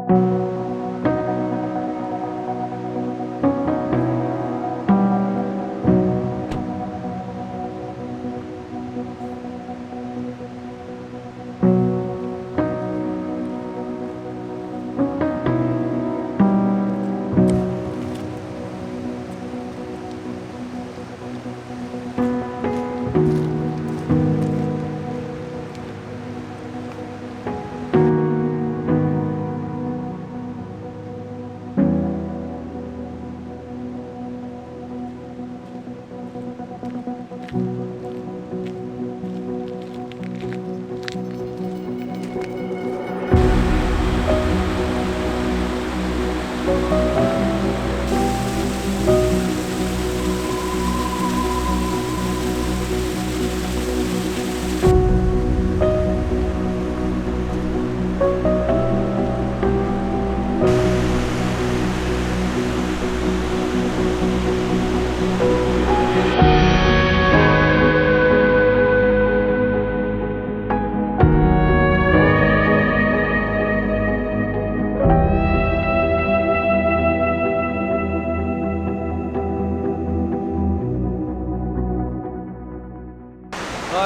Well,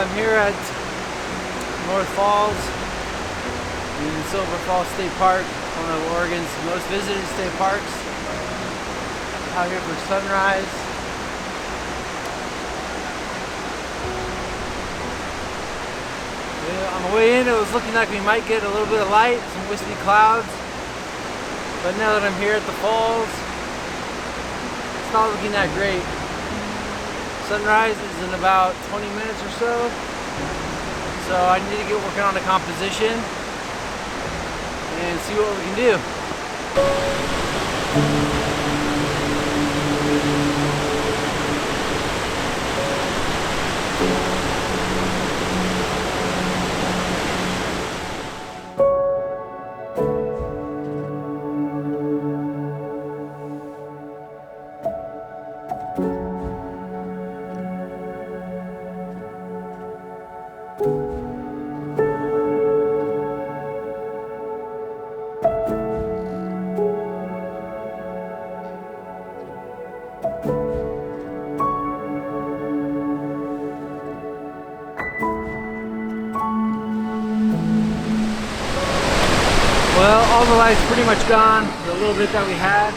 I'm here at Waterfalls in Silver Falls State Park, one of Oregon's most visited state parks. Out here for sunrise. On the way in, it was looking like we might get a little bit of light, some wispy clouds. But now that I'm here at the falls, it's not looking that great. Sunrise is in about 20 minutes or so. So I need to get working on the composition and see what we can do. Well, all the light's pretty much gone, the little bit that we had.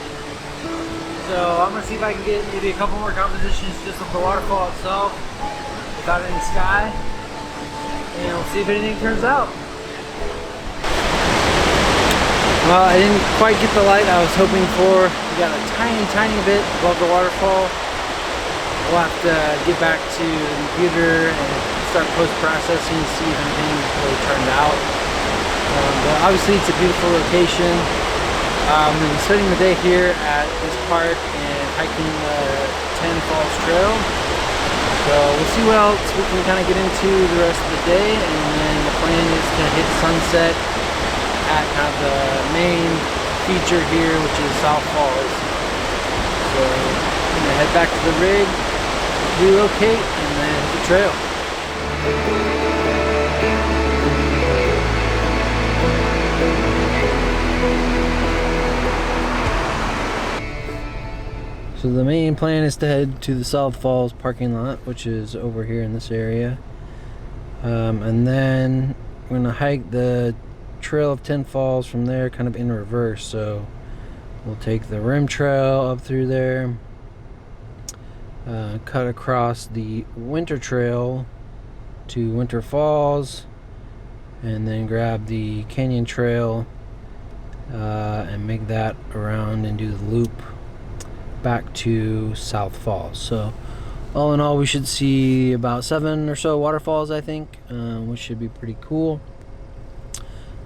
So I'm gonna see if I can get maybe a couple more compositions just of the waterfall itself without any sky. And we'll see if anything turns out. Well, I didn't quite get the light I was hoping for. We got a tiny bit above the waterfall. We'll have to get back to the computer and start post-processing to see if anything really turned out. But obviously it's a beautiful location. I'm going to be spending the day here at this park and hiking the 10 Falls Trail. So we'll see what else we can kind of get into the rest of the day, and then the plan is to hit sunset at kind of the main feature here, which is South Falls. So I'm going to head back to the rig, relocate, and then hit the trail. So the main plan is to head to the South Falls parking lot, which is over here in this area. And then we're gonna hike the trail of 10 Falls from there, kind of in reverse. So we'll take the rim trail up through there, cut across the winter trail to Winter Falls, and then grab the canyon trail and make that around and do the loop back to South Falls. So all in all, we should see about 7 or so waterfalls, I think, which should be pretty cool.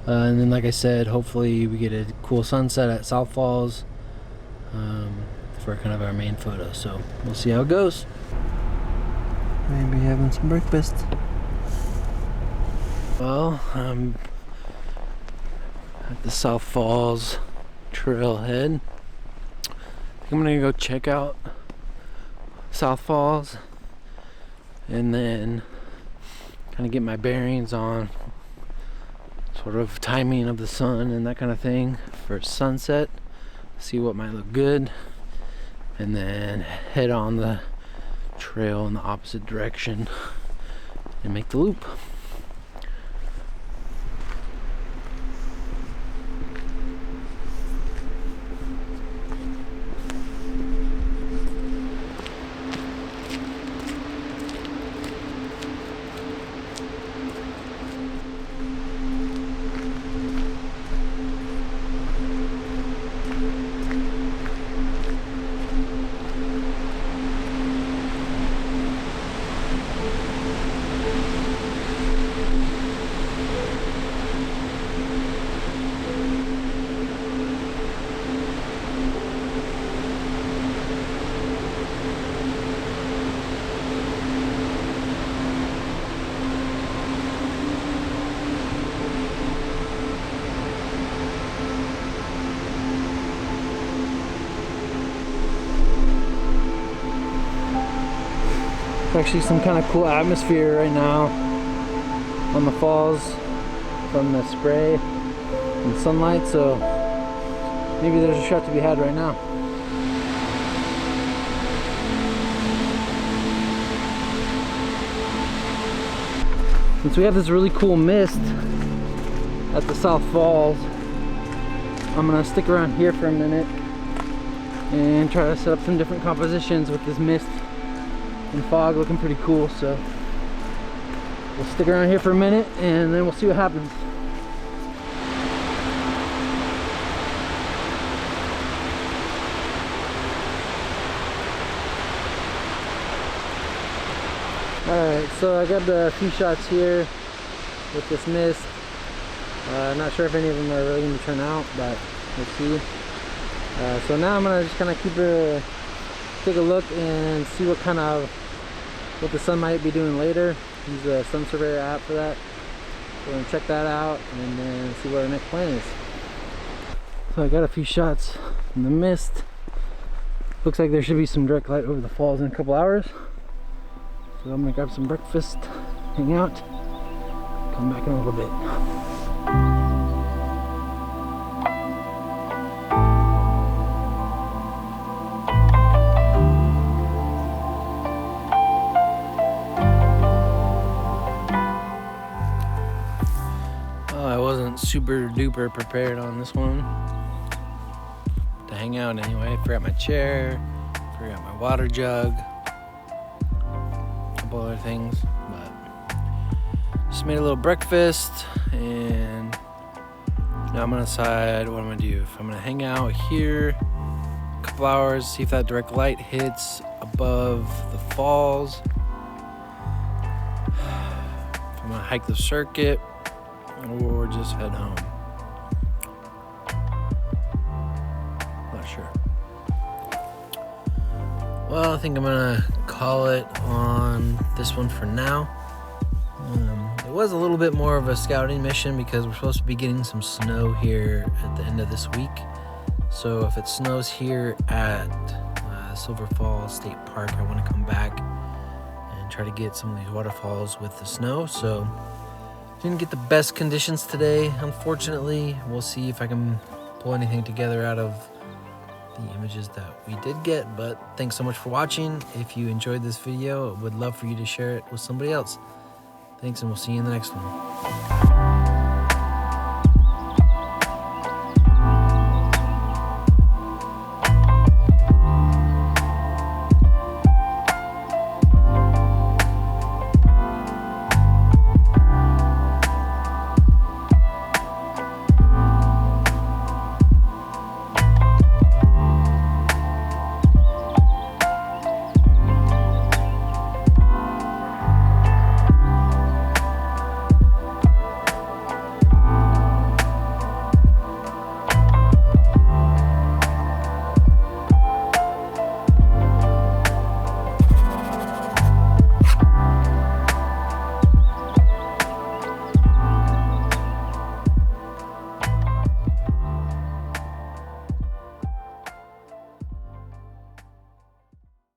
And then, like I said, hopefully we get a cool sunset at South Falls for kind of our main photo. So we'll see how it goes. Maybe having some breakfast. Well, I'm at the South Falls trailhead. I'm gonna go check out South Falls and then kind of get my bearings on sort of timing of the sun and that kind of thing for sunset. See what might look good, and then head on the trail in the opposite direction and make the loop. There's actually some kind of cool atmosphere right now on the falls from the spray and sunlight, so maybe there's a shot to be had right now. Since we have this really cool mist at the South Falls, I'm gonna stick around here for a minute and try to set up some different compositions with this mist and fog looking pretty cool. So we'll stick around here for a minute and then we'll see what happens. Alright, so I got a few shots here with this mist. Not sure if any of them are really going to turn out, but we'll see. So now I'm going to just kind of take a look and see what the sun might be doing later. Use the Sun Surveyor app for that. We're going to check that out and then see what our next plan is. So I got a few shots in the mist. Looks like there should be some direct light over the falls in a couple hours. So I'm gonna grab some breakfast, hang out, come back in a little bit. Oh, I wasn't super duper prepared on this one to hang out anyway. Forgot my chair, forgot my water jug, other things, but just made a little breakfast, and now I'm gonna decide what I'm gonna do. If I'm gonna hang out here a couple hours, see if that direct light hits above the falls, if I'm gonna hike the circuit, or just head home. Not sure. Well, I think I'm gonna call it on this one for now. It was a little bit more of a scouting mission because we're supposed to be getting some snow here at the end of this week. So if it snows here at Silver Falls State Park, I want to come back and try to get some of these waterfalls with the snow. So didn't get the best conditions today, unfortunately. We'll see if I can pull anything together out of the images that we did get, but thanks so much for watching. If you enjoyed this video, I would love for you to share it with somebody else. Thanks, and we'll see you in the next one.